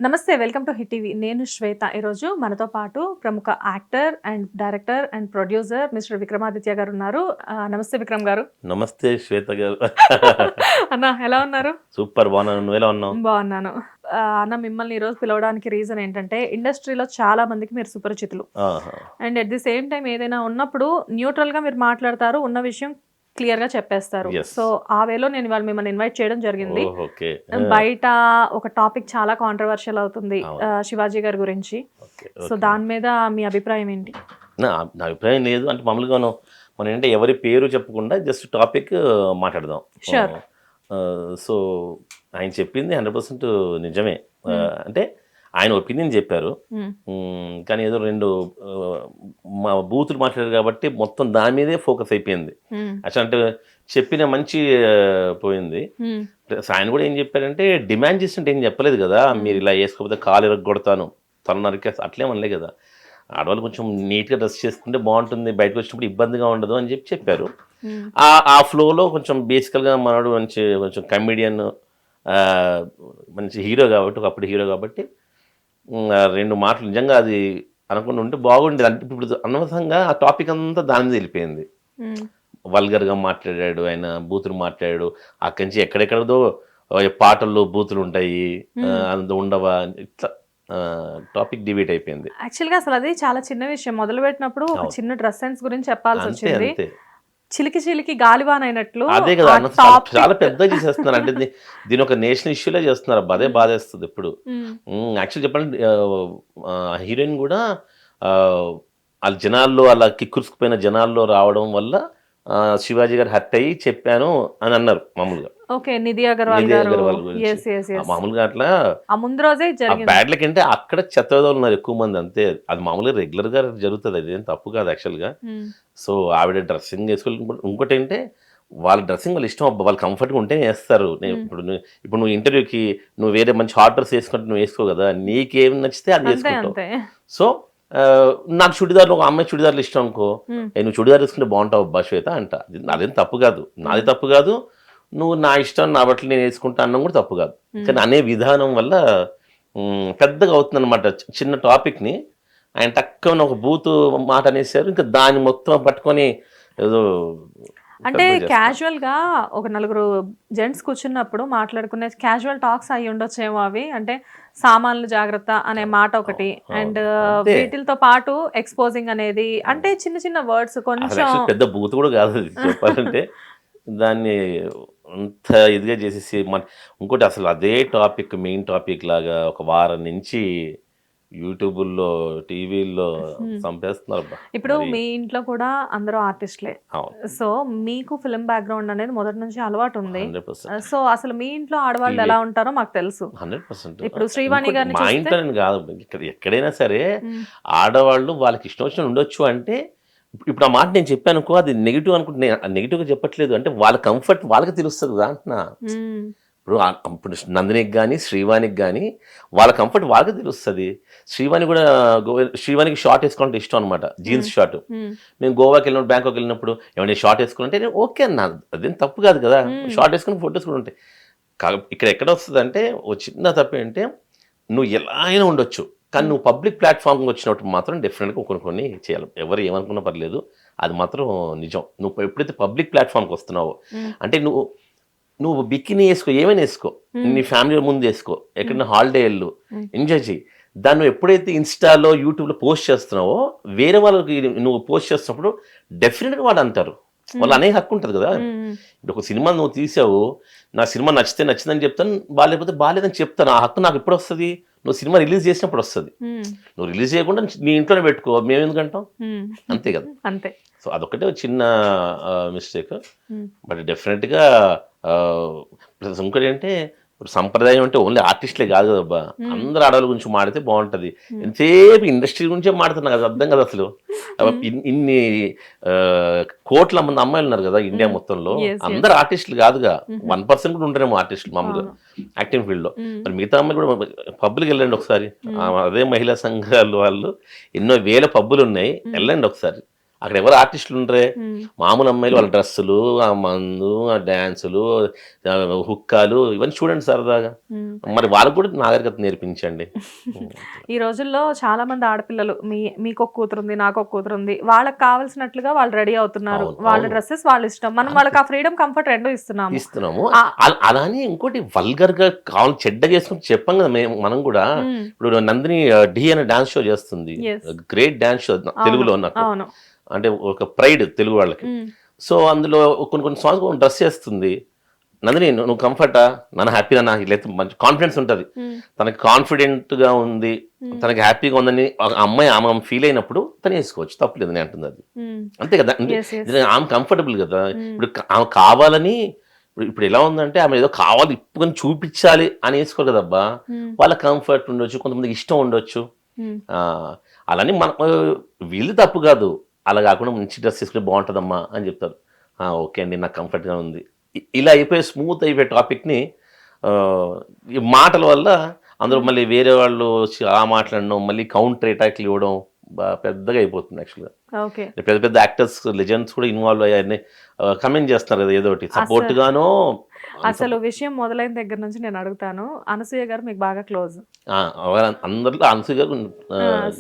నమస్తే, welcome to hit TV. నేను శ్వేత. ఈరోజు మనతో పాటు ప్రముఖ actor and director and producer mister Vikramaditya గారు ఉన్నారు. నమస్తే విక్రమ్ గారు. నమస్తే శ్వేత గారు. అన్న ఎలా ఉన్నారు? సూపర్, బాగున్నాను. నువ్వు ఎలా ఉన్నావు? బాగున్నాను అన్న. మిమ్మల్ని ఈరోజు పిలవడానికి రీజన్ ఏంటంటే, ఇండస్ట్రీలో చాలా మందికి మీరు సుపరిచితులు and at the same time ఏదైనా ఉన్నప్పుడు న్యూట్రల్ గా మీరు మాట్లాడతారు, ఉన్న విషయం క్లియర్ గా చెప్పేస్తారు. సో ఆ వేలో నేను ఇవాళ మిమ్మల్ని ఇన్వైట్ చేయడం జరిగింది. బయట ఒక టాపిక్ చాలా కాంట్రవర్షియల్ అవుతుంది శివాజీ గారి గురించి. సో దాని మీద మీ అభిప్రాయం ఏంటి? నా అభిప్రాయం లేదు అంటే మామూలుగా మనం ఏంటంటే ఎవరి పేరు చెప్పకుండా జస్ట్ టాపిక్ మాట్లాడదాం. సో ఆయన చెప్పింది 100% నిజమే. అంటే ఆయన ఒపీనియన్ చెప్పారు, కానీ ఏదో రెండు మా బూతులు మాట్లాడారు కాబట్టి మొత్తం దాని మీదే ఫోకస్ అయిపోయింది. అసలు అంటే చెప్పిన మంచి పోయింది. ఆయన కూడా ఏం చెప్పారంటే, డిమాండ్ చేస్తుంటే ఏం చెప్పలేదు కదా, మీరు ఇలా వేసుకోకపోతే కాలు ఇరగొడతాను, తను నరికే అట్లేమనలే కదా. ఆడవాళ్ళు కొంచెం నీట్గా డ్రెస్ చేసుకుంటే బాగుంటుంది, బయటకు వచ్చినప్పుడు ఇబ్బందిగా ఉండదు అని చెప్పారు. ఆ ఫ్లోలో కొంచెం బేసికల్గా మనడు కొంచెం కమెడియన్, మంచి హీరో కాబట్టి, ఒకప్పుడు హీరో కాబట్టి రెండు మాటలు నిజంగా అది అనుకుంటూ ఉంటే బాగుండేది. అంటే ఇప్పుడు అనవసరంగా ఆ టాపిక్ అంతా దాని మీద వెళ్ళిపోయింది. వల్గర్గా మాట్లాడాడు ఆయన, బూతులు మాట్లాడాడు. అక్కడి నుంచి ఎక్కడెక్కడదో పాటల్లో బూతులు ఉంటాయి, అంత ఉండవా, ఇట్లా టాపిక్ డిబేట్ అయిపోయింది. యాక్చువల్గా అసలు అది చాలా చిన్న విషయం. మొదలు పెట్టినప్పుడు ఒక చిన్న డ్రెస్ సెన్స్ గురించి చెప్పాల్సి వచ్చింది. చిలికి చిలికి గాలివాన్ అయినట్లు. అదే కదా, చాలా పెద్దగా చేసేస్తున్నారు. అంటే దీని ఒక నేషనల్ ఇష్యూలే చేస్తున్నారు. అదే బాధేస్తుంది. ఇప్పుడు యాక్చువల్ చెప్పండి, హీరోయిన్ కూడా వాళ్ళ జనాల్లో అలా కిక్కురుసుకుపోయిన జనాల్లో రావడం వల్ల శివాజీ గారు హర్ట్ అయ్యి చెప్పాను అని అన్నారు మామూలుగా. నిధి అగర్వాల్ మామూలుగా అట్లా ముందు రోజే బ్యాడ్లకి అంటే అక్కడ చెత్తలో ఉన్నారు ఎక్కువ మంది, అంతే. అది మామూలుగా రెగ్యులర్ గా జరుగుతుంది, అది ఏం తప్పు కాదు యాక్చువల్ గా. సో ఆవిడ డ్రెస్సింగ్ వేసుకోవాలి. ఇంకోటి ఏంటంటే వాళ్ళ డ్రెస్సింగ్ వాళ్ళ ఇష్టం, వాళ్ళ కంఫర్ట్గా ఉంటేనే వేస్తారు. ఇప్పుడు నువ్వు ఇంటర్వ్యూకి నువ్వు వేరే మంచి హాట్ డ్రెస్ వేసుకుంటే నువ్వు వేసుకో కదా, నీకేం నచ్చితే అది వేసుకుంటావు. సో నాకు చుడిదార్లు, ఒక అమ్మాయి చుడిదార్లు ఇష్టం అనుకో, నువ్వు చుడిదార్ వేసుకుంటే బాగుంటావు అబ్బా శ్వేత అంట. అదేం తప్పు కాదు, నాది తప్పు కాదు. నువ్వు నా ఇష్టం, నా బట్టలు నేను వేసుకుంటా అన్నం కూడా తప్పు కాదు. కానీ అనే విధానం వల్ల పెద్దగా అవుతుంది అనమాట. చిన్న టాపిక్ని ఆయన తక్కువ ఒక బూతు మాట అనేసారు, ఇంకా దాన్ని మొత్తం పట్టుకొని ఏదో. అంటే క్యాజువల్ గా ఒక నలుగురు జెంట్స్ కూర్చున్నప్పుడు మాట్లాడుకునే క్యాజువల్ టాక్స్ అయ్యి ఉండొచ్చేమో అవి. అంటే సామాన్లు జాగ్రత్త అనే మాట ఒకటి, అండ్ వీటితో పాటు ఎక్స్పోజింగ్ అనేది, అంటే చిన్న చిన్న వర్డ్స్ కొంచెం పెద్ద బూత్ కూడా కాదు చెప్పాలంటే. దాన్ని అంత ఇదిగా చేసేసి ఇంకోటి అసలు అదే టాపిక్ మెయిన్ టాపిక్ లాగా ఒక వారం నుంచి యూట్యూబ్లో, టీవీల్లో చంపేస్తున్నారు. ఇప్పుడు మీ ఇంట్లో కూడా అందరూ ఆర్టిస్ట్లే, సో మీకు ఫిల్మ్ బ్యాక్గ్రౌండ్ అనేది మొదటి నుంచి అలవాటు ఉంది. సో అసలు మీ ఇంట్లో ఆడవాళ్ళు ఎలా ఉంటారో మాకు తెలుసు. 100%. ఇప్పుడు శ్రీవాణి గారిని మా ఇంట్లో కాదు, ఇక్కడ ఎక్కడైనా సరే ఆడవాళ్ళు వాళ్ళకి ఇష్టం వచ్చిన ఉండొచ్చు. అంటే ఇప్పుడు ఆ మాట నేను చెప్పాను అనుకో, అది నెగిటివ్ అనుకుంటే నెగిటివ్గా చెప్పట్లేదు. అంటే వాళ్ళ కంఫర్ట్ వాళ్ళకి తెలుస్తుంది కదా అంటున్నా. ఇప్పుడు నందినికి కానీ శ్రీవాణికి కానీ వాళ్ళ కంఫర్ట్ వాళ్ళకి తెలుస్తుంది. శ్రీవాణికి షార్ట్ వేసుకోవాలంటే ఇష్టం అనమాట, జీన్స్ షార్ట్. మేము గోవాకి వెళ్ళినప్పుడు, బ్యాంకాక్ వెళ్ళినప్పుడు ఏమైనా షార్ట్ వేసుకుంటే నేను ఓకే అన్నా, అదేం తప్పు కాదు కదా. షార్ట్ వేసుకుని ఫొటోస్ కూడా ఉంటాయి. ఇక్కడ ఎక్కడ వస్తుంది అంటే ఓ చిన్న తప్పు ఏంటంటే, నువ్వు ఎలా అయినా ఉండొచ్చు, కానీ నువ్వు పబ్లిక్ ప్లాట్ఫామ్కి వచ్చినప్పుడు మాత్రం డెఫినెట్గా కొన్ని చేయాలి. ఎవరు ఏమనుకున్నా పర్లేదు, అది మాత్రం నిజం. నువ్వు ఎప్పుడైతే పబ్లిక్ ప్లాట్ఫామ్కి వస్తున్నావో, అంటే నువ్వు బికినీ వేసుకో, ఏమైనా వేసుకో, నీ ఫ్యామిలీ ముందు వేసుకో, ఎక్కడైనా హాలిడే వెళ్ళు, ఎంజాయ్ చేయి. దాన్ని నువ్వు ఎప్పుడైతే ఇన్స్టాలో, యూట్యూబ్లో పోస్ట్ చేస్తున్నావో, వేరే వాళ్ళకి నువ్వు పోస్ట్ చేస్తున్నప్పుడు డెఫినెట్గా వాళ్ళు అంటారు. వాళ్ళు అనే హక్కు ఉంటుంది కదా. ఇప్పుడు ఒక సినిమా నువ్వు తీసావు, నా సినిమా నచ్చితే నచ్చిందని చెప్తాను, బాగాలేకపోతే బాగాలేదని చెప్తాను. ఆ హక్కు నాకు ఎప్పుడు వస్తుంది? నువ్వు సినిమా రిలీజ్ చేసినప్పుడు వస్తుంది. నువ్వు రిలీజ్ చేయకుండా నీ ఇంట్లోనే పెట్టుకో, మేము ఎందుకంటాం? అంతే కదా. అంతే. సో అదొకటే చిన్న మిస్టేక్. బట్ డెఫినెట్గా ఇంకోటి అంటే, ఇప్పుడు సంప్రదాయం అంటే ఓన్లీ ఆర్టిస్టులే కాదు కదబ్బా, అందరు ఆడవాళ్ళ గురించి మాడితే బాగుంటుంది. ఎంతసేపు ఇండస్ట్రీ గురించే మాడుతున్నా కదా, అర్థం కదా అసలు. ఇన్ని కోట్ల మంది అమ్మాయిలు ఉన్నారు కదా ఇండియా మొత్తంలో, అందరు ఆర్టిస్టులు కాదుగా, 1% కూడా ఉంటారేమో ఆర్టిస్టులు మామూలుగా యాక్టింగ్ ఫీల్డ్లో. మరి మిగతా అమ్మాయిలు కూడా పబ్బులకి వెళ్ళండి ఒకసారి, అదే మహిళా సంఘాలు వాళ్ళు ఎన్నో వేల పబ్బులు ఉన్నాయి, వెళ్ళండి ఒకసారి. అక్కడ ఎవరు ఆర్టిస్టులు ఉండరే, మామూలు అమ్మాయిలు వాళ్ళ డ్రెస్సులు, ఆ మందు, ఆ డ్యాన్సులు, హుక్కాలు ఇవన్నీ చూడండి సరదాగా. మరి వాళ్ళకు కూడా నాగరికత నేర్పించండి. ఈ రోజుల్లో చాలా మంది ఆడపిల్లలు మీకు ఒక కూతురు ఉంది, నాకు ఒక కూతురు ఉంది, వాళ్ళకి కావాల్సినట్లుగా వాళ్ళు రెడీ అవుతున్నారు, వాళ్ళ డ్రెస్సెస్ వాళ్ళ ఇష్టం, మనం వాళ్ళకి ఆ ఫ్రీడమ్ కంఫర్ట్ రెండు ఇస్తున్నాము. అలానే ఇంకోటి వల్గర్ గా కావాలి చెడ్డగా చేసుకుని చెప్పాం కదా మనం కూడా. ఇప్పుడు నందిని డి అనే డాన్స్ షో చేస్తుంది, గ్రేట్ డాన్స్ షో తెలుగులో నాకు, అంటే ఒక ప్రైడ్ తెలుగు వాళ్ళకి. సో అందులో కొన్ని సాంగ్స్ డ్రెస్ చేస్తుంది నందిని, నువ్వు కంఫర్టా, నన్ను హ్యాపీగా, నాకు లేదు మంచి కాన్ఫిడెన్స్ ఉంటుంది, తనకి కాన్ఫిడెంట్ గా ఉంది, తనకి హ్యాపీగా ఉందని అమ్మాయి ఆమె ఫీల్ అయినప్పుడు తను వేసుకోవచ్చు, తప్పలేదు నేను అంటుంది అది. అంతే కదా, ఆమె కంఫర్టబుల్ కదా. ఇప్పుడు ఆమె కావాలని, ఇప్పుడు ఎలా ఉందంటే ఆమె ఏదో కావాలి ఇప్పుకొని చూపించాలి అని వేసుకోరు కదబ్బా. వాళ్ళ కంఫర్ట్ ఉండొచ్చు, కొంతమందికి ఇష్టం ఉండొచ్చు. అలానే మన వీళ్ళు తప్పు కాదు, అలా కాకుండా మంచి డ్రెస్ వేసుకుంటే బాగుంటుందమ్మా అని చెప్తారు. ఓకే అండి, నాకు కంఫర్ట్గా ఉంది, ఇలా అయిపోయి స్మూత్ అయిపోయే టాపిక్ని ఈ మాటల వల్ల అందరూ మళ్ళీ వేరే వాళ్ళు వచ్చి ఆ మాట్లాడడం, మళ్ళీ కౌంటర్ అటాక్లు ఇవ్వడం పెద్దగా అయిపోతుంది యాక్చువల్గా. పెద్ద పెద్ద యాక్టర్స్, లెజెండ్స్ కూడా ఇన్వాల్వ్ అయ్యారని కమెంట్ చేస్తున్నారు కదా, ఏదో ఒకటి సపోర్ట్ గానో. అసలు విషయం మొదలైన దగ్గర నుంచి నేను అడుగుతాను, అనసూయ గారు మీకు బాగా క్లోజ్, అందరిలో అనసూయ గారు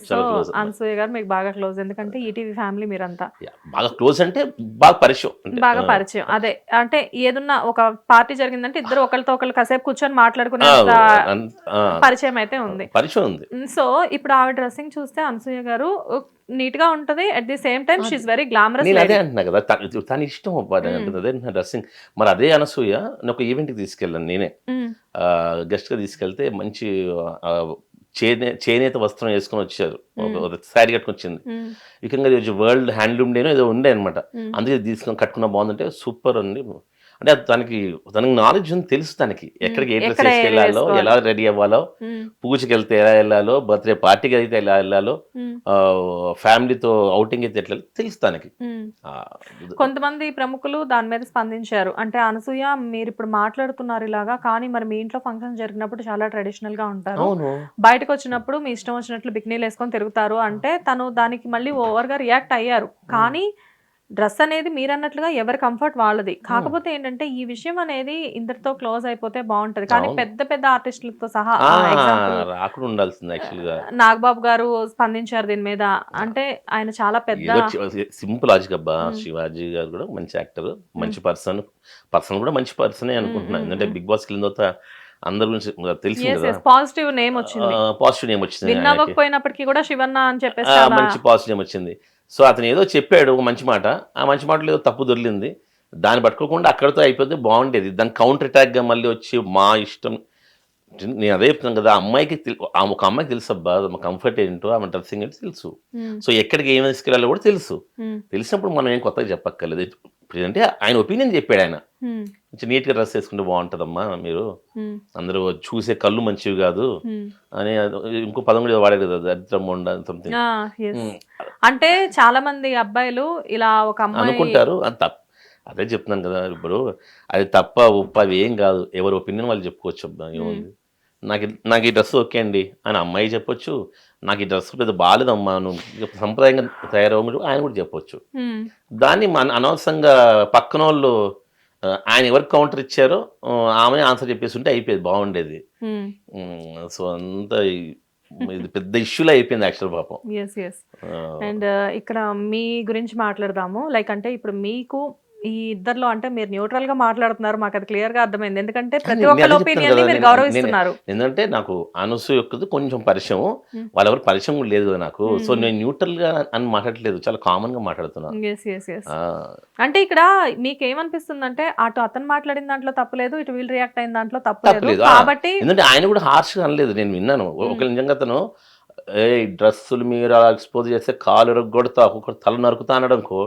చాలా క్లోజ్. అనసూయ గారు మీకు బాగా క్లోజ్, ఎందుకంటే ఈటీవీ ఫ్యామిలీ మీరంతా బాగా క్లోజ్, అంటే బాగా పరిచయం. అదే అంటే ఏదన్నా ఒక పార్టీ జరిగిందంటే ఇద్దరు ఒకరితో ఒకరు కాసేపు కూర్చొని మాట్లాడుకునే పరిచయం అయితే ఉంది. సో ఇప్పుడు ఆవిడ డ్రెస్సింగ్ చూస్తే అనసూయ గారు నీట్ గా ఉంటది, at the same time she is very glamorous. అదే అంటున్నా కదా, తన ఇష్టం అదే డ్రెస్సింగ్. మరి అదే అనసూయ ఒక ఈవెంట్కి తీసుకెళ్ళాను నేనే, గెస్ట్గా తీసుకెళ్తే మంచి చేనేత వస్త్రం వేసుకొని వచ్చారు, శారీ కట్టుకొని వచ్చింది. ముఖ్యంగా వరల్డ్ హ్యాండ్లూమ్ డేనో ఏదో ఉండే అనమాట, అందుకే తీసుకొని కట్టుకున్న బాగుందంటే సూపర్ అండి. అంటే తనకి నాలెడ్జ్ ఉంది, తెలుసు తనకి ఎక్కడికి ఏ డ్రెస్ వేసుకెళ్ళాలో, ఎలా రెడీ అవ్వాలో, పూజకి వెళ్తే ఎలా వెళ్ళాలో, బర్త్డే పార్టీకి అయితే ఎలా వెళ్ళాలో, ఫ్యామిలీతో అవుటింగ్ అయితే ఎట్లా తెలుసు తనకి. కొంతమంది ప్రముఖులు దాని మీద స్పందించారు, అంటే అనసూయ మీరు ఇప్పుడు మాట్లాడుతున్నారు ఇలాగా, కానీ మరి మీ ఇంట్లో ఫంక్షన్ జరిగినప్పుడు చాలా ట్రెడిషనల్ గా ఉంటారు, బయటకు వచ్చినప్పుడు మీ ఇష్టం వచ్చినట్లు బికినీలు వేసుకొని తిరుగుతారు అంటే తను దానికి మళ్ళీ ఓవర్ గా రియాక్ట్ అయ్యారు. కానీ డ్రెస్ అనేది మీరు అన్నట్లుగా ఎవరి కంఫర్ట్ వాళ్ళది. కాకపోతే ఏంటంటే ఈ విషయం అనేది ఇందరితో క్లోజ్ అయిపోతే బాగుంటది, కానీ పెద్ద పెద్ద ఆర్టిస్టులతో సహా నాగబాబు గారు స్పందించారు దీని మీద, అంటే ఆయన చాలా పెద్ద సింపుల్ లాజిక్ అబ్బా. శివాజీ గారు కూడా మంచి యాక్టర్, మంచి పర్సన్ కూడా మంచి పర్సనే అనుకుంటున్నాను. ఎందుకంటే బిగ్ బాస్ కి తర్వాత అందరి గురించి తెలిసింది, పాజిటివ్ నేమ్ వచ్చింది, విన్ అవ్వకపోయినప్పటికీ కూడా శివన్న అని చెప్పేసి మంచి పాజిటివ్ నేమ్ వచ్చింది. సో అతను ఏదో చెప్పాడు ఒక మంచి మాట, ఆ మంచి మాటలో ఏదో తప్పు దొరికింది, దాన్ని పట్టుకోకుండా అక్కడితో అయిపోతే బాగుండేది. దాని కౌంటర్ అటాక్గా మళ్ళీ వచ్చి మా ఇష్టం, నేను అదే చెప్తున్నాను కదా, అమ్మాయికి ఒక అమ్మాయికి తెలుసు అబ్బా ఆమె కంఫర్ట్ ఏంటో, ఆమె డ్రెస్సింగ్ ఏంటో తెలుసు. సో ఎక్కడికి ఏం తీసుకెళ్ళాలో కూడా తెలుసు. తెలిసినప్పుడు మనం ఏం కొత్తగా చెప్పక్కర్లేదు. అంటే ఆయన ఒపీనియన్ చెప్పాడు, ఆయన నీట్గా డ్రెస్ వేసుకుంటే బాగుంటుందమ్మా, మీరు అందరూ చూసే కళ్ళు మంచివి కాదు అని ఇంకో పదం కూడా వాడారు కదా, దరిద్రం సంథింగ్. అంటే చాలా మంది అబ్బాయిలు ఇలా ఒక అమ్మాయి అనుకుంటారు, అదే చెప్తున్నాను కదా. ఇప్పుడు అది తప్ప ఉప్ప అవి ఏం కాదు, ఎవరి ఒపీనియన్ వాళ్ళు చెప్పుకోవచ్చు. అబ్బా ఏముంది, నాకు ఈ డ్రెస్ ఓకే అండి అని అమ్మాయి చెప్పొచ్చు, నాకు ఈ డ్రెస్ పెద్ద బాగాలేదమ్మా నువ్వు సంప్రదాయంగా తయారవ్వమని ఆయన కూడా చెప్పొచ్చు. దాన్ని అనవసరంగా పక్కన వాళ్ళు ఆయన ఎవరికి కౌంటర్ ఇచ్చారో ఆమె ఆన్సర్ చెప్పేసి ఉంటే అయిపోయేది, బాగుండేది. సో అంతా ఇది పెద్ద ఇష్యూలో అయిపోయింది యాక్చువల్ పాపం. అండ్ ఇక్కడ మీ గురించి మాట్లాడదాము. లైక్ అంటే ఇప్పుడు మీకు ఈ ఇద్దరిలో అంటే మీరు న్యూట్రల్ గా మాట్లాడుతున్నారు, మాకు అది క్లియర్ గా అర్థమైంది, ఎందుకంటే ప్రతి ఒక్కరి ఒపీనియన్ ని మీరు గౌరవిస్తున్నారు. ఎందుకంటే నాకు అనసూయ యొక్కది కొంచెం పరిచయం, వాళ్ళెవరు పరిచయం కూడా లేదు నాకు. సో నేను న్యూట్రల్ గా అని మాట్లాడలేదు, చాలా కామన్ గా మాట్లాడుతున్నాను. అంటే ఇక్కడ మీకు ఏమనిపిస్తుంది అంటే అటు అతను మాట్లాడిన దాంట్లో తప్పలేదు, ఇటు వీళ్ళు రియాక్ట్ అయిన దాంట్లో తప్పలేదు, కాబట్టి ఎందుకంటే ఆయన కూడా హార్ష్ గా అనలేదు, నేను విన్నాను. ఒక నిజంగా అతను డ్రెస్సులు మీరు అలా ఎక్స్పోజ్ చేస్తే కాలు ఎరగొడతా, ఒక్కొక్కరు తల నరుకుతా అనడంకో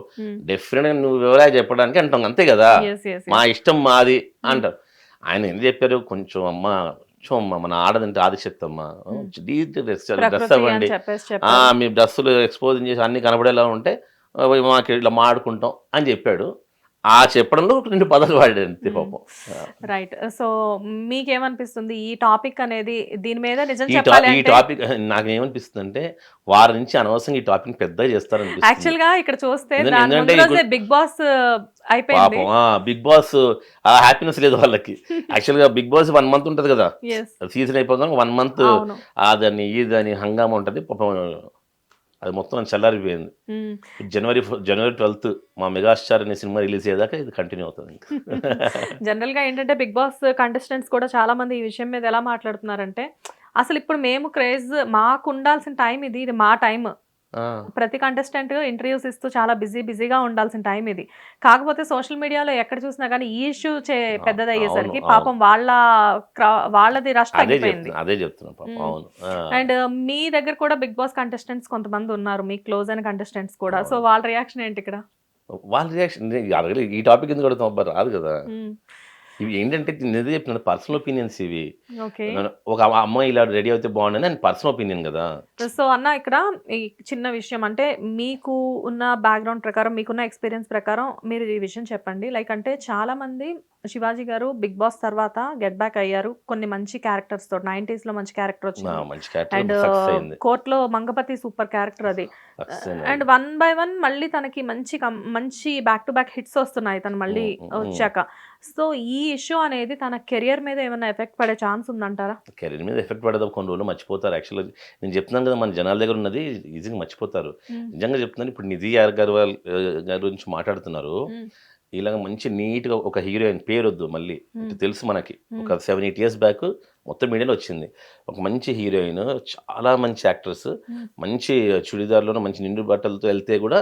డెఫినెట్ గా నువ్వు వివరాలు చెప్పడానికి అంటాం, అంతే కదా, మా ఇష్టం మాది అంటారు. ఆయన ఏం చెప్పారు, కొంచెం అమ్మ మన ఆడదంటే ఆదిశక్తి అమ్మ, డ్రెస్ అవ్వండి, మీ డ్రెస్సులు ఎక్స్పోజ్ చేసి అన్ని కనబడేలా ఉంటే మాకు ఇట్లా మాడుకుంటాం అని చెప్పాడు. ఆ చెప్పడంలో 2 పదాలు వాడాడు అంతే పాపం. రైట్. సో మీకేమనిపిస్తుంది ఈ టాపిక్ అనేది దీని మీద నిజం ఈ చెప్పాలి అంటే టాపిక్ నాకేమనిపిస్తుంది అంటే వారి నుంచి అనవసరంగా ఈ టాపిక్ పెద్దగా చేస్తారనిపిస్తుంది. యాక్చువల్ గా ఇక్కడ చూస్తే ఎందుకంటే- దాని ముందు ఎందుకంటే రోజే బిగ్ బాస్ అయిపోయింది. పాపం బిగ్ బాస్ ఆ హ్యాపీనెస్ లేదు వాళ్ళకి. యాక్చువల్ గా బిగ్ బాస్ 1 మంత్ ఉంటది కదా, Yes. సీజన్ అయిపోగానే 1 మంత్ అవును. అదని ఇదని హంగామా ఉంటది పాపం. అది మొత్తం చల్లారిపోయింది. మ్మ్. జనవరి 12th మా మెగాస్టార్ అనే సినిమా రిలీజ్ అయ్యేదాకా ఇది కంటిన్యూ అవుతుంది ఇంకా. జనరల్ గా ఏంటంటే బిగ్ బాస్ కంటెస్టెంట్స్ కూడా చాలా మంది ఈ విషయం మీద ఎలా మాట్లాడుతున్నారంటే అసలు ఇప్పుడు మేము క్రేజ్ మాకు ఉండాల్సిన టైం ఇది మా టైం. ఆ, ప్రతి కంటెస్టెంట్ ఇంటర్వ్యూస్ ఇస్తూ చాలా బిజీగా ఉండాల్సిన టైం ఇది. కాకపోతే సోషల్ మీడియాలో ఎక్కడ చూసినా కానీ ఈ ఇష్యూ పెద్దదయ్యేసరికి అవును, పాపం వాళ్ళది రష్ తగ్గిపోయింది. అదే చెప్తున్నా పాపం. అవును. అండ్ మీ దగ్గర కూడా బిగ్ బాస్ కంటెస్టెంట్స్ కొంతమంది ఉన్నారు, మీ క్లోజ్ అయిన కంటెస్టెంట్స్ కూడా. సో వాళ్ళ రియాక్షన్ ఏంటి ఇక్కడ? వాళ్ళ రియాక్షన్ అడగలేదు. ఈ టాపిక్ ఎందుకు అడుగుతాం అబ్బా, రాదు కదా. ఇవి ఏంటంటే నేను చెప్పిన పర్సనల్ ఒపీనియన్స్ ఇవి. ఓకే. ఒక అమ్మాయి ఇలా రెడీ అయితే బాగుండని అని పర్సనల్ ఒపీనియన్ కదా. సో అన్న ఇక్కడ ఈ చిన్న విషయం అంటే మీకు ఉన్న బ్యాక్గ్రౌండ్ ప్రకారం మీకున్న ఎక్స్పీరియన్స్ ప్రకారం మీరు ఈ విషయం చెప్పండి. లైక్ అంటే చాలా మంది శివాజీ గారు బిగ్ బాస్ తర్వాత గెట్ బ్యాక్ అయ్యారు కొన్ని మంచి క్యారెక్టర్స్ తో. 90s లో మంచి క్యారెక్టర్ వచ్చింది. మంచి అండ్ క్యారెక్టర్ అయింది. కోర్టులో మంగపతి సూపర్ క్యారెక్టర్ అది. అండ్ 1 by 1 మళ్ళీ తనకి మంచి బ్యాక్ టు బ్యాక్ హిట్స్ వస్తున్నాయి తను మళ్ళీ వచ్చాక. సో ఈ ఇష్యూ అనేది తన కెరియర్ మీద ఏమైనా ఎఫెక్ట్ పడే ఛాన్స్ ఉందంటారా? కెరీర్ మీద ఎఫెక్ట్ పడదు. కొన్ని రోజులు మర్చిపోతారు. యాక్చువల్గా నేను చెప్తున్నాను కదా, మన జనాల దగ్గర ఉన్నది ఈజీగా మర్చిపోతారు. నిజంగా చెప్తున్నాను. ఇప్పుడు నిధి అగర్వాల్ గారి గురించి మాట్లాడుతున్నారు. ఇలాగ మంచి నీట్గా ఒక హీరోయిన్ పేరు వద్దు మళ్ళీ, తెలుసు మనకి, ఒక 7-8 years బ్యాక్ మొత్తం మీడియాలో వచ్చింది. ఒక మంచి హీరోయిన్, చాలా మంచి యాక్ట్రెస్, మంచి చుడిదార్లోనూ మంచి నిండు బట్టలతో వెళ్తే కూడా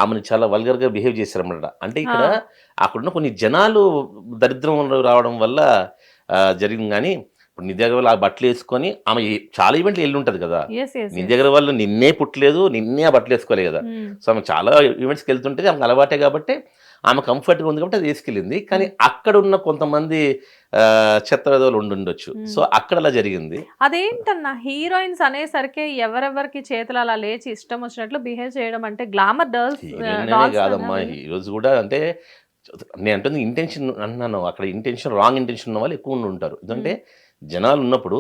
ఆమెను చాలా వల్గర్గా బిహేవ్ చేశారన్నమాట. అంటే ఇక్కడ అక్కడున్న కొన్ని జనాలు దరిద్రం రావడం వల్ల జరిగింది. కానీ ఇప్పుడు నిధి అగర్వాల్ ఆ బట్టలు వేసుకొని ఆమె చాలా ఈవెంట్లు వెళ్ళి ఉంటుంది కదా. నిధి అగర్వాల్ నిన్నే పుట్టలేదు, నిన్నే ఆ బట్టలు వేసుకోలేదు కదా. సో ఆమె చాలా ఈవెంట్స్కి వెళ్తుంటే ఆమెకు అలవాటే కాబట్టి ఆమె కంఫర్ట్గా ఉంది కాబట్టి అది వేసుకెళ్ళింది. కానీ అక్కడ ఉన్న కొంతమంది చెత్త విధవులు ఉండొచ్చు. సో అక్కడ అలా జరిగింది. అదేంటన్నా హీరోయిన్స్ అనేసరికి ఎవరెవరికి చేతులు అలా లేచి ఇష్టం వచ్చినట్లు బిహేవ్ చేయడం అంటే గ్లామర్ కాదమ్మా. ఈ రోజు కూడా అంటే నేను అంటుంది ఇంటెన్షన్ అన్నాను. అక్కడ రాంగ్ ఇంటెన్షన్ ఉన్న వాళ్ళు ఎక్కువ ఉంటారు. ఎందుకంటే జనాలు ఉన్నప్పుడు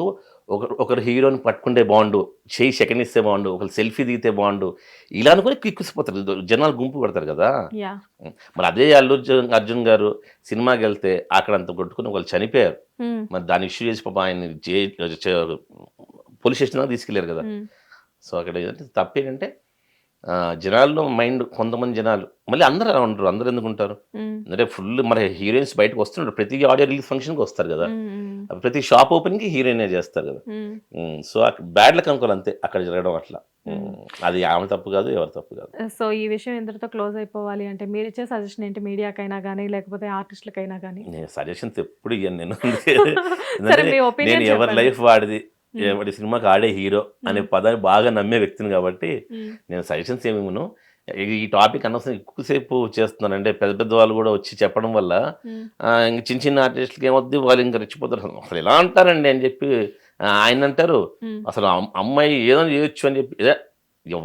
ఒకరు హీరోని పట్టుకుంటే బాగుండు, చేయి సెకండ్ ఇస్తే బాగుండు, ఒకరు సెల్ఫీ దిగితే బాగుండు, ఇలా అనుకుని కిక్కుసిపోతారు జనాలు, గుంపు పడతారు కదా. మరి అదే అర్జున్ గారు సినిమాకి వెళ్తే అక్కడ అంత కొట్టుకుని ఒకళ్ళు చనిపోయారు. మరి దాన్ని ఇష్యూ చేసి పాప ఆయన పోలీస్ స్టేషన్ తీసుకెళ్లారు కదా. సో అక్కడ తప్పేంటంటే జనాల్లో మైండ్, కొంతమంది జనాలు మళ్ళీ అందరూ అలా ఉంటారు. అందరూ ఎందుకు ఉంటారు అంటే ఫుల్ మరి హీరోయిన్స్ బయటకు వస్తున్నారు. ప్రతి ఆడియో రిలీజ్ ఫంక్షన్కి వస్తారు కదా, ప్రతి షాప్ ఓపెనింగ్కి హీరోయినే చేస్తారు కదా. సో బ్యాడ్ లక్ అనుకోవాలి అంతే అక్కడ జరగడం అట్లా. అది ఆమె తప్పు కాదు, ఎవరి తప్పు కాదు. సో ఈ విషయం ఇంతటితో క్లోజ్ అయిపోవాలి అంటే మీరు ఇచ్చే సజెషన్ ఏంటి? మీడియాకైనా కానీ లేకపోతే ఆర్టిస్టులకైనా కానీ? నేను సజెషన్స్ ఎప్పుడు ఇయ్యాను. నేను నేను ఎవరి లైఫ్ వాడిది, ఎవరి సినిమాకి ఆడే హీరో అనే పదాన్ని బాగా నమ్మే వ్యక్తిని కాబట్టి నేను సజెషన్స్ ఏమేమో ఈ టాపిక్ అనవసరం ఎక్కువసేపు చేస్తున్నాను. అంటే పెద్ద పెద్ద వాళ్ళు కూడా వచ్చి చెప్పడం వల్ల ఇంక చిన్న చిన్న ఆర్టిస్టులకి ఏమొద్దు, వాళ్ళు ఇంకా రెచ్చిపోతారు. అసలు ఎలా అంటారండి అని చెప్పి ఆయన అంటారు. అసలు అమ్మాయి ఏదో చేయొచ్చు అని చెప్పి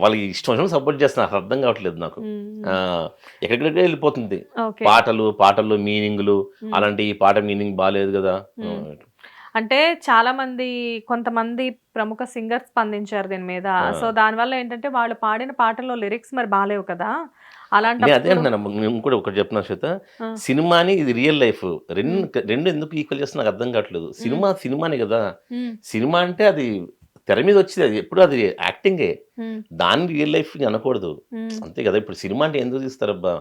వాళ్ళకి ఇష్టం వచ్చిన సపోర్ట్ చేస్తున్నారు. అసలు అర్థం కావట్లేదు నాకు. ఎక్కడెక్కడికే వెళ్ళిపోతుంది. పాటల్లో మీనింగ్లు అలాంటి, ఈ పాట మీనింగ్ బాగాలేదు కదా. అంటే చాలా మంది కొంతమంది ప్రముఖ సింగర్స్ స్పందించారు దీని మీద. సో దానివల్ల ఏంటంటే వాళ్ళు పాడిన పాటల్లో లిరిక్స్ మరి బాగాలేవు కదా. అలాంటి అదే నేను కూడా ఒకటి చెప్తున్నా శ్వేత, సినిమాని ఇది రియల్ లైఫ్ రెండు ఎందుకు ఈక్వల్ చేస్తున్నా నాకు అర్థం కావట్లేదు. సినిమానే కదా. సినిమా అంటే అది తెర మీద వచ్చింది, అది ఎప్పుడు అది యాక్టింగే, దాన్ని రియల్ లైఫ్ అనకూడదు అంతే కదా. ఇప్పుడు సినిమా అంటే ఎందుకు తీస్తారబ్బా?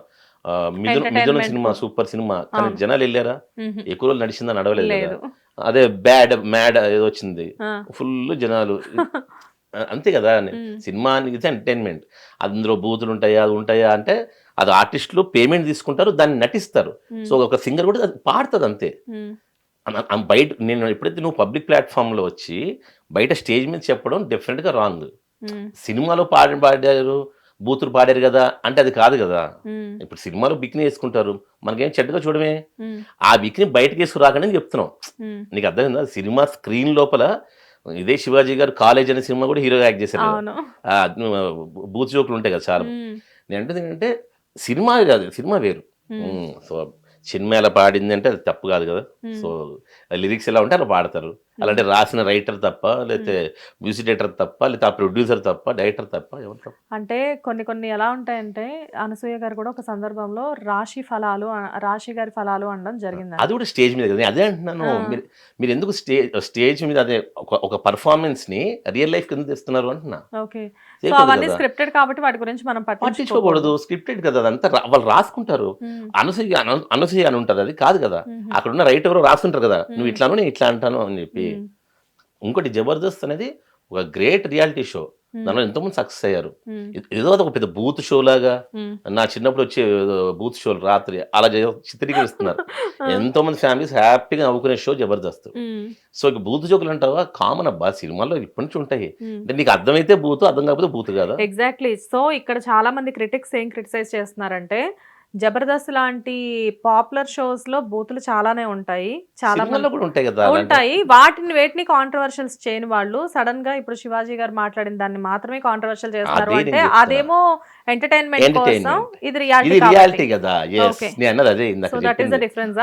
మిథున సినిమా సూపర్ సినిమా, కానీ జనాలు వెళ్ళారా? ఎక్కువ రోజులు నడిచిందా? నడవలేదు కదా. అదే మ్యాడ్ ఏదో వచ్చింది, ఫుల్ జనాలు, అంతే కదా. సినిమా అనేది ఎంటర్టైన్మెంట్. అందులో బూతులు ఉంటాయా, అది ఉంటాయా అంటే అది ఆర్టిస్టులు పేమెంట్ తీసుకుంటారు, దాన్ని నటిస్తారు. సో ఒక సింగర్ కూడా అది పాడుతుంది అంతే. బయట నేను ఎప్పుడైతే నువ్వు పబ్లిక్ ప్లాట్ఫామ్లో వచ్చి బయట స్టేజ్ మీద చెప్పడం డెఫినెట్గా రాంగ్. సినిమాలో పాడారు, బూతులు పాడారు కదా అంటే అది కాదు కదా. ఇప్పుడు సినిమాలో బిక్ని వేసుకుంటారు, మనకేం చెడ్డగా చూడమే. ఆ బిక్ని బయటకు వేసుకురాకని చెప్తున్నాం. నీకు అర్థమైందా? సినిమా స్క్రీన్ లోపల ఇదే శివాజీ గారు కాలేజ్ అనే సినిమా కూడా హీరోగా యాక్ట్ చేశారు. బూత్ జోకులు ఉంటాయి కదా చాలా. నేను అంటే ఏంటంటే సినిమా కాదు, సినిమా వేరు. సో సినిమా ఎలా పాడింది అంటే అది తప్పు కాదు కదా. సో లిరిక్స్ ఎలా ఉంటే అలా పాడతారు. అలాంటి రాసిన రైటర్ తప్ప, లేకపోతే మ్యూజిక్ డైరెక్టర్ తప్ప, లేకపోతే ఆ ప్రొడ్యూసర్ తప్ప, డైరెక్టర్ తప్ప, ఎవరు తప్ప. అంటే కొన్ని ఎలా ఉంటాయంటే అనసూయ గారు కూడా ఒక సందర్భంలో రాశి గారి ఫలాలు అనడం జరిగింది. అది కూడా స్టేజ్ మీద కదా, అదే అంటున్నాను. మీరు ఎందుకు స్టేజ్ మీద అదే ఒక పర్ఫార్మెన్స్ ని రియల్ లైఫ్ కింద తెస్తున్నారు అంటున్నా. ఓకే, సో అవన్నీ స్క్రిప్టెడ్ కాబట్టి వాటి గురించి మనం పట్టించుకోకూడదు. స్క్రిప్టెడ్ కదా, అదంతా వాళ్ళు రాసుకుంటారు. అనసూయ అని ఉంటుంది, అది కాదు కదా. అక్కడ ఉన్న రైట్ ఎవరో రాసుకుంటారు కదా, నువ్వు ఇట్లాను నేను ఇట్లా అంటాను అని చెప్పి. ఇంకోటి జబర్దస్త్ అనేది ఒక గ్రేట్ రియాలిటీ షో, దానిలో ఎంతోమంది సక్సెస్ అయ్యారు. ఏదో ఒక పెద్ద బూత్ షో లాగా, నా చిన్నప్పుడు వచ్చే బూత్ షోలు రాత్రి అలా చిత్రీకరిస్తున్నారు. ఎంతో మంది ఫ్యామిలీస్ హ్యాపీగా నవ్వుకునే షో జబర్దస్త్. సో ఇక బూత్ జోకులు అంటావా, కామన్ అబ్బా, సినిమాల్లో ఇప్పటి నుంచి ఉంటాయి. అంటే నీకు అర్థమైతే బూత్, అర్థం కాకపోతే బూత్ కదా. ఎగ్జాక్ట్లీ. సో ఇక్కడ చాలా మంది క్రిటిక్స్ ఏం క్రిటిసైజ్ చేస్తున్నారంటే జబర్దస్త్ లాంటి పాపులర్ షోస్ లో బూతులు చాలానే ఉంటాయి, చాలా కూడా ఉంటాయి కదా, ఉంటాయి. వేటిని కాంట్రవర్షియల్స్ చేయని వాళ్ళు సడన్ గా ఇప్పుడు శివాజీ గారు మాట్లాడిన దాన్ని మాత్రమే కాంట్రవర్షియల్ చేస్తారు అంటే అదేమో ఎంటర్టైన్మెంట్ కోసం, ఇది రియాలిటీ కదా. అదే డిఫరెన్స్.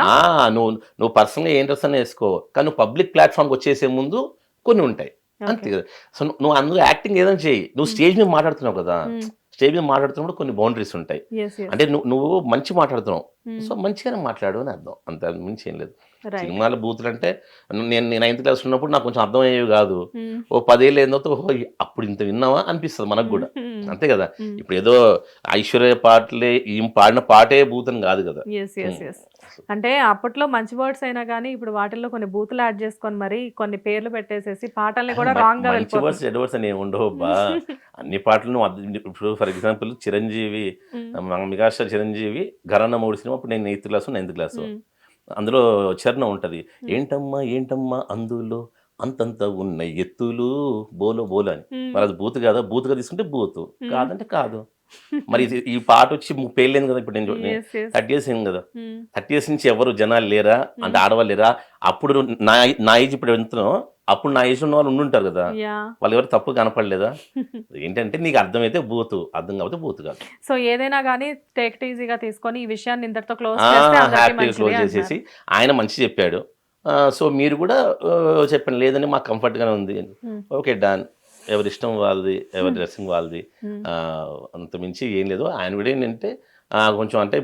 నువ్వు పర్సనల్ గా ఏం డ్రెస్ అని వేసుకో, కానీ నువ్వు పబ్లిక్ ప్లాట్ఫామ్ వచ్చేసే ముందు కొన్ని ఉంటాయి అంతే కదా. సో నువ్వు అందులో యాక్టింగ్ ఏదైనా చేయి, నువ్వు స్టేజ్ మీద మాట్లాడుతున్నావు కదా, స్టేజ్ మీద మాట్లాడుతున్నప్పుడు కొన్ని బౌండరీస్ ఉంటాయి. అంటే నువ్వు మంచి మాట్లాడుతున్నావు, సో మంచిగానే మాట్లాడు అని అర్థం, అంత మించి ఏం లేదు. సినిమాల బూతులు అంటే నేను 9th క్లాస్ ఉన్నప్పుడు నాకు కొంచెం అర్థం అయ్యేవి కాదు. ఓ 10 ఏళ్ళు ఏందో అప్పుడు ఇంత విన్నావా అనిపిస్తుంది మనకు కూడా, అంతే కదా. ఇప్పుడు ఏదో ఐశ్వర్య పాటలే పాడిన పాటే బూత్ అని కాదు కదా. అంటే అప్పట్లో మంచి వర్డ్స్ అయినా కానీ ఇప్పుడు వాటిల్లో కొన్ని బూతులు యాడ్ చేసుకొని మరి కొన్ని పేర్లు పెట్టేసేసి పాటల్ని కూడా రాంగ్ గా మంచి వర్డ్స్ చెడ్డ వర్డ్స్ అని ఉండవు బా. అన్ని పాటలు ఇప్పుడు for example Chiranjeevi, megastar Chiranjeevi Gharana 3 cinema, అప్పుడు నేను 9th క్లాసు అందులో చరణం ఉంటది, ఏంటమ్మా అందులో అంతంత ఉన్న ఎత్తులు బోలో అని. మరి అది బూత్ కాదా? బూత్గా తీసుకుంటే బూత్, కాదంటే కాదు. మరి ఈ పాట వచ్చి 30 ఏళ్ళు కదా, ఇప్పుడు నేను 30 years అయింది కదా. 30 years నుంచి ఎవరు జనాలు లేరా అంటే ఆడవాళ్ళు లేరా? అప్పుడు నా ఏజ్ ఇప్పుడు ఎంతనో, అప్పుడు నా ఏజ్ ఉన్న వాళ్ళు ఉండుంటారు కదా, వాళ్ళు ఎవరు తప్పు కనపడలేదా? ఏంటంటే నీకు అర్థమైతే బూత్, అర్థం కాకపోతే బూత్ కాదు. సో ఏదైనా కానీ టేక్ ఇట్ ఈజీగా తీసుకొని ఈ విషయాన్ని ఇంతటితో హ్యాపీగా క్లోజ్ చేసేసి ఆయన మంచి చెప్పాడు, సో మీరు కూడా చెప్పండి లేదని మాకు కంఫర్ట్గానే ఉంది, ఓకే డన్. ఎవరి ఇష్టం వాళ్ళది, ఎవరి డ్రెస్సింగ్ వాళ్ళది, అంత మించి ఏం లేదు. ఆయన కూడా ఏంటంటే కొంచెం అంటే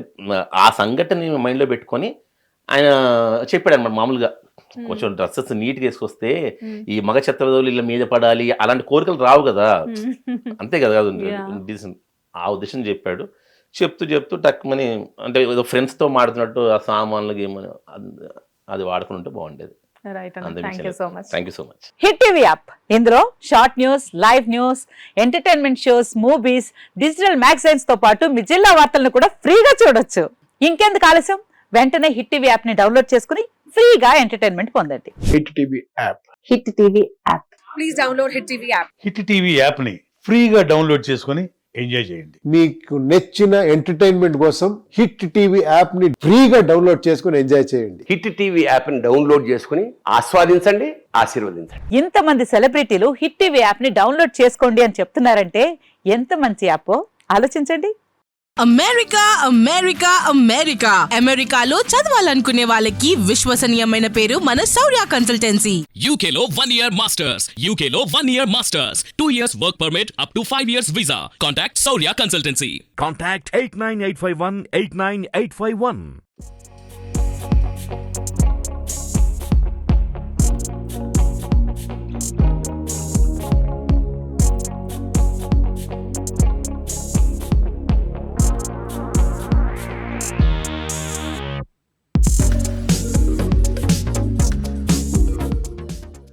ఆ సంఘటన మైండ్లో పెట్టుకొని ఆయన చెప్పాడు అనమాట. మామూలుగా కొంచెం డ్రెస్సెస్ నీట్గా వేసుకొస్తే ఈ మగ చెత్తవదవులు ఇలా మీద పడాలి అలాంటి కోరికలు రావు కదా, అంతే కదా. ఆ ఉద్దేశం చెప్పాడు. చెప్తూ టక్మని అంటే ఏదో ఫ్రెండ్స్తో మాడుతున్నట్టు ఆ సామాన్లు గేమని అది వాడుకుని ఉంటే బాగుండేది. Thank you so much. Hit TV app, ఇందులో short news, live news, entertainment shows, movies, digital magazines తో పాటు మీ జిల్లా వార్తలను కూడా ఫ్రీగా చూడొచ్చు. ఇంకెందుకు ఆలస్యం, వెంటనే హిట్ టీవీ యాప్ ని డౌన్లోడ్ చేసుకుని ఫ్రీగా ఎంటర్టైన్మెంట్ పొందండి. Hit TV app. Hit TV app. Please download hit TV app. Hit TV app ని ఫ్రీగా డౌన్లోడ్ చేసుకుని ఎంజాయ్ చేయండి. మీకు నచ్చిన ఎంటర్టైన్మెంట్ కోసం హిట్ టీవీ యాప్ ని ఫ్రీగా డౌన్లోడ్ చేసుకుని ఎంజాయ్ చేయండి. హిట్ టీవీ యాప్ ని డౌన్లోడ్ చేసుకుని ఆస్వాదించండి, ఆశీర్వదించండి. ఇంతమంది సెలబ్రిటీలు హిట్ టీవీ యాప్ ని డౌన్లోడ్ చేసుకోండి అని చెప్తున్నారంటే ఎంత మంచి యాప్ ఆలోచించండి. అమెరికాలో చదవాలనుకునే వాళ్ళకి విశ్వసనీయమైన పేరు మన శౌర్య కన్సల్టెన్సీ. UK లో 1 year masters. 2 years work permit up to 5 years visa. Contact Saurya Consultancy. Contact 89851 89851.